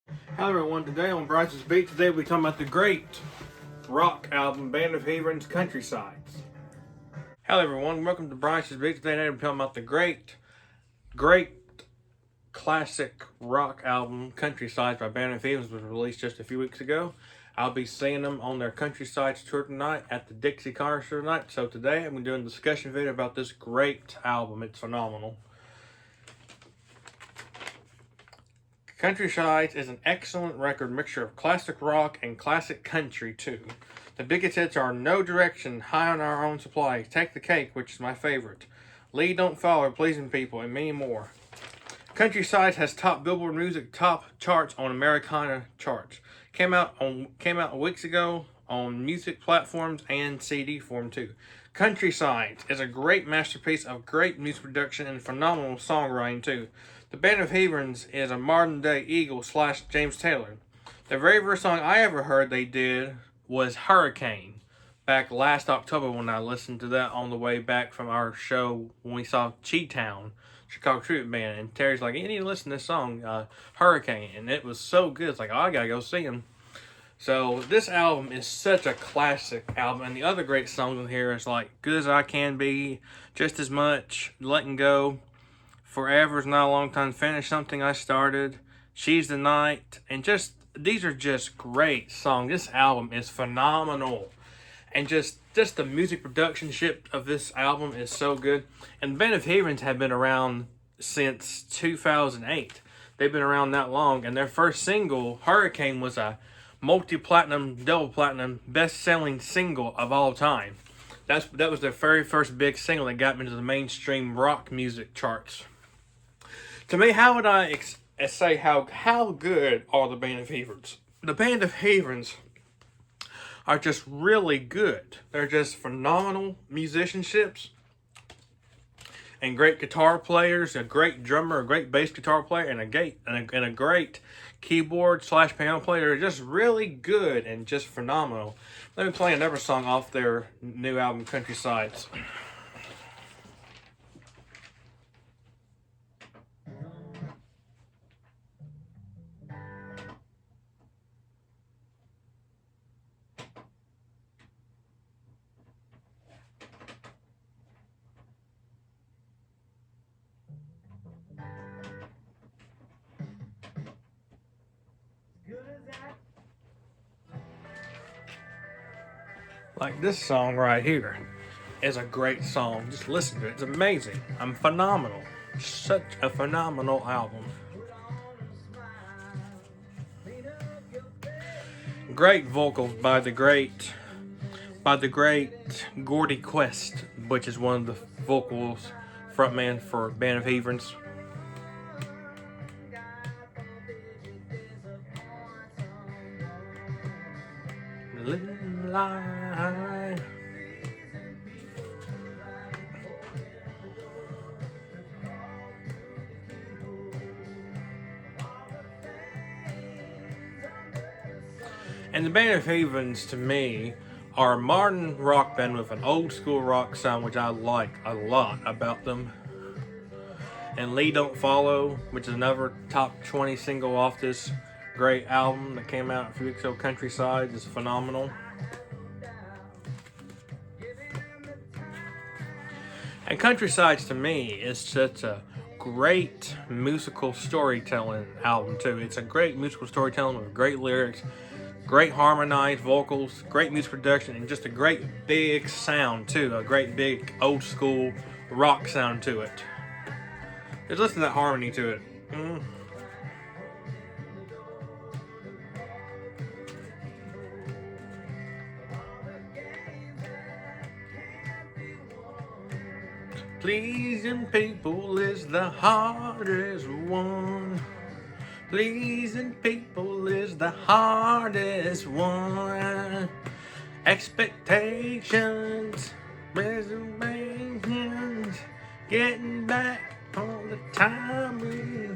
Hello everyone, today on Brice's Beat, today we'll be talking about the great rock album, Band of Heathens, Countrysides. Hello everyone, welcome to Brice's Beat. Today we're talking about the great classic rock album, Countrysides by Band of Heathens, was released just a few weeks ago. I'll be seeing them on their Countrysides tour tonight at the Dixie Concert tonight. So today I'm doing a discussion video about this great album. It's phenomenal. Countrysides is an excellent record mixture of classic rock and classic country too. The biggest hits are No Direction, High on Our Own Supply, Take the Cake, which is my favorite, Lead Don't Follow, Pleasing People, and many more. Countrysides has top Billboard Music top charts on Americana charts. Came out weeks ago on music platforms and CD form too. Countrysides is a great masterpiece of great music production and phenomenal songwriting too. The Band of Heathens is a modern day Eagle / James Taylor. The very first song I ever heard they did was Hurricane, back last October when I listened to that on the way back from our show when we saw Chi-Town, Chicago Tribute Band, and Terry's like, you need to listen to this song, Hurricane, and it was so good. It's like, oh, I gotta go see him. So this album is such a classic album, and the other great songs on here is like Good As I Can Be, Just As Much, Letting Go, Forever's Not a Long Time, Finish Something I Started, She's the Night, and just, these are just great songs. This album is phenomenal, and just the music production of this album is so good. And the Band of Heathens have been around since 2008. They've been around that long, and their first single, Hurricane, was a multi-platinum, double platinum, best-selling single of all time. That was their very first big single that got them into the mainstream rock music charts. To me, how would I say how good are the Band of Heathens? The Band of Heathens are just really good. They're just phenomenal musicianships and great guitar players, a great drummer, a great bass guitar player, and a great keyboard / piano player. They're just really good and just phenomenal. Let me play another song off their new album, Countrysides. Like this song right here is a great song. Just listen to it. It's amazing. I'm phenomenal. Such a phenomenal album. Great vocals by the great Gordy Quest, which is one of the vocals frontman for Band of Heathens. Living life. And the Band of Heathens, to me, are a modern rock band with an old school rock sound, which I like a lot about them. And Lead Don't Follow, which is another top 20 single off this great album that came out a few weeks ago, Countrysides, is phenomenal. And Countrysides, to me, is such a great musical storytelling album too. It's a great musical storytelling with great lyrics, great harmonized vocals, great music production, and just a great big sound too. A great big old school rock sound to it. Just listen to that harmony to it. Pleasing people is the hardest one. Pleasing people is the hardest one. Expectations, reservations, getting back all the time we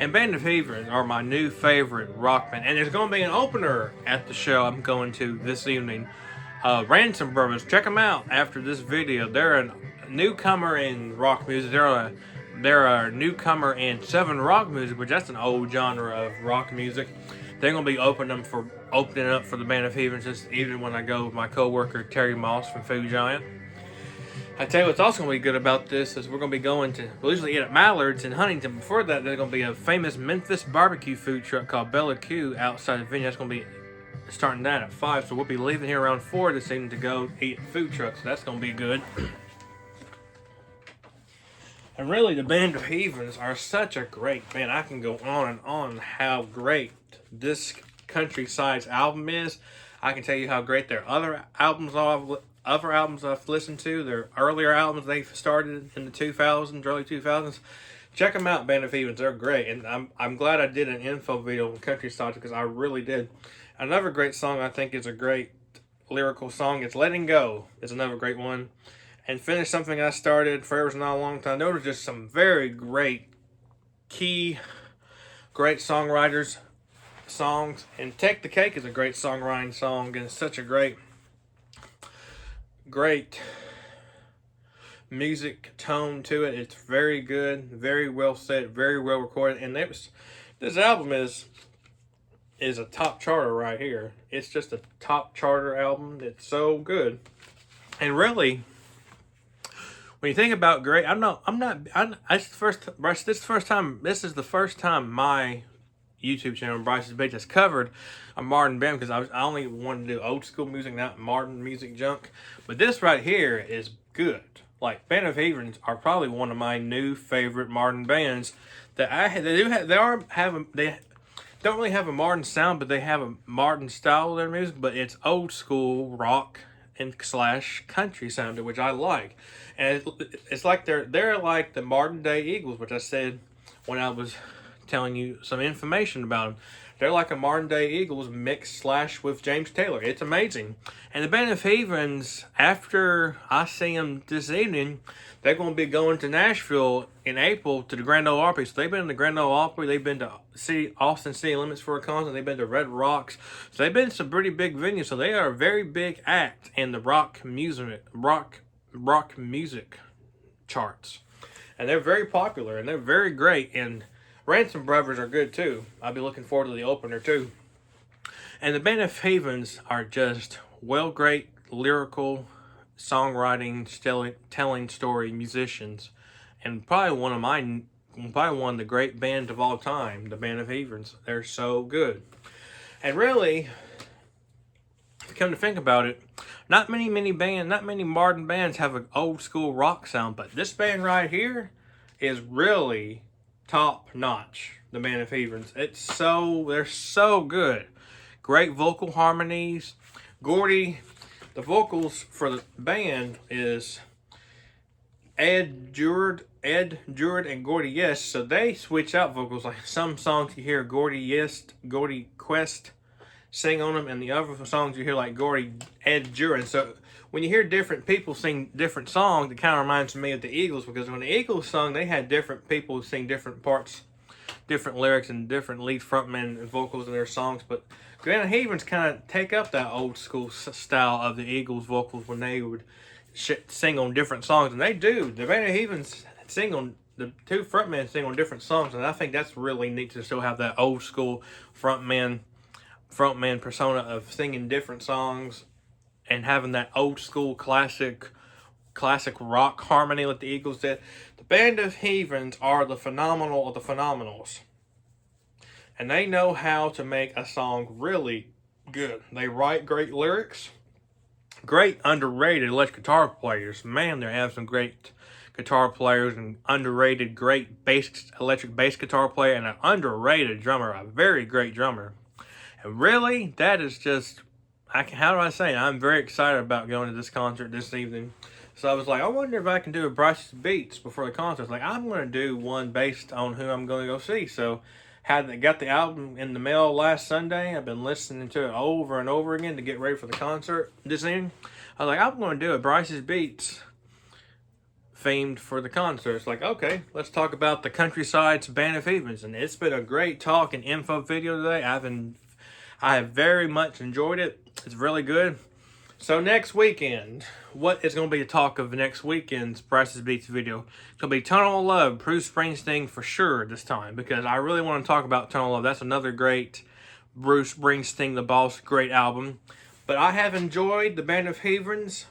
And Band of Heathens are my new favorite rock band. And there's going to be an opener at the show I'm going to this evening. Ransom Brothers, check them out after this video. They're a newcomer in rock music. They're a newcomer in Southern rock music, which that's an old genre of rock music. They're going to be opening up for the Band of Heathens this evening when I go with my co-worker Terry Moss from Food Giant. I tell you what's also going to be good about this is we're going to be going to, we'll usually eat at Mallard's in Huntington. Before that, there's going to be a famous Memphis barbecue food truck called Bella Q outside the venue. That's going to be starting that at 5, so we'll be leaving here around 4 this evening to go eat at food truck, so that's going to be good. And really, the Band of Heathens are such a great band. I can go on and on how great this Countryside's album is. I can tell you how great their other albums I've listened to, their earlier albums they've started in the 2000s, early 2000s. Check them out, Band of Heathens. They're great, and I'm glad I did an info video on Countryside because I really did. Another great song I think is a great lyrical song. It's Letting Go. It's another great one. And Finish Something I Started, Forever's Not a Long Time. Those are just some very great great songwriters songs. And Take the Cake is a great songwriting song, and it's such a great music tone to it. It's very good, very well set, very well recorded. And this album is a top charter right here. It's just a top charter album. It's so good. And really, when you think about great, this is the first time my YouTube channel, Brice's Beach, has covered a modern band because I only wanted to do old school music, not modern music junk. But this right here is good. Like, Band of Heathens are probably one of my new favorite modern bands that they don't really have a modern sound, but they have a modern style of their music, but it's old school rock and / country sounding, which I like. And it's like they're like the modern day Eagles, which I said when I was telling you some information about them. They're like a modern day Eagles mixed / with James Taylor. It's amazing. And the Band of Heathens, after I see them this evening, they're going to be going to Nashville in April to the Grand Ole Opry. So they've been to the Grand Ole Opry. They've been to Austin City Limits for a concert. They've been to Red Rocks. So they've been to some pretty big venues. So they are a very big act in the rock music charts. And they're very popular and they're very great. And Ransom Brothers are good too. I'll be looking forward to the opener too. And the Band of Heathens are just great lyrical songwriting, telling story musicians, and probably one of the great bands of all time, the Band of Heathens. They're so good. And really, if you come to think about it, not many modern bands have an old school rock sound, but this band right here is really top notch. The Band of Heathens. They're so good. Great vocal harmonies. Gordy, the vocals for the band is Ed Jeward and Gordy Yes. So they switch out vocals. Like some songs you hear Gordy Quest sing on them, and the other songs you hear like Ed Jeward. So when you hear different people sing different songs, it kind of reminds me of the Eagles, because when the Eagles sung, they had different people sing different parts, different lyrics, and different lead frontmen and vocals in their songs. But Band of Heathens kind of take up that old school style of the Eagles vocals when they would sing on different songs, and they do. The Band of Heathens the two frontmen sing on different songs, and I think that's really neat to still have that old school frontman persona of singing different songs and having that old school classic rock harmony like the Eagles did. The Band of Heathens are the phenomenal of the phenomenals. And they know how to make a song really good. They write great lyrics. Great underrated electric guitar players. Man, they have some great guitar players and underrated great electric bass guitar player and an underrated drummer. A very great drummer. And really, that is just, how do I say it? I'm very excited about going to this concert this evening. So I was like, I wonder if I can do a Brice's Beats before the concert. Like, I'm going to do one based on who I'm going to go see. So got the album in the mail last Sunday. I've been listening to it over and over again to get ready for the concert this evening. I was like, I'm going to do a Brice's Beats themed for the concert. It's like, okay, let's talk about the Countryside's Band of Heathens. And it's been a great talk and info video today. I have very much enjoyed it. It's really good. So next weekend, what is going to be the talk of next weekend's Brice's Beats video? It's going to be Tunnel of Love, Bruce Springsteen for sure this time, because I really want to talk about Tunnel of Love. That's another great Bruce Springsteen, the Boss, great album. But I have enjoyed the Band of Heathens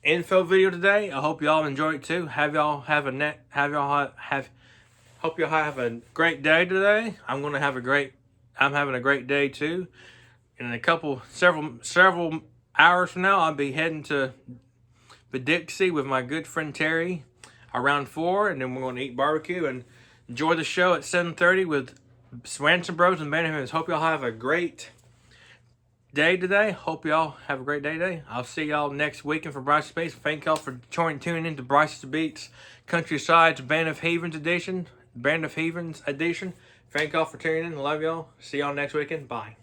info video today. I hope y'all enjoyed it too. Hope y'all have a great day today. I'm having a great day too. In several hours from now, I'll be heading to the Dixie with my good friend Terry around 4, and then we're going to eat barbecue and enjoy the show at 7:30 with Swanson Bros and Band of Heathens. Hope y'all have a great day today. Hope y'all have a great day today. I'll see y'all next weekend for Brice's Beats. Thank y'all for tuning into Brice's Beats Countryside's Band of Heathens edition. Thank y'all for tuning in. Love y'all. See y'all next weekend. Bye.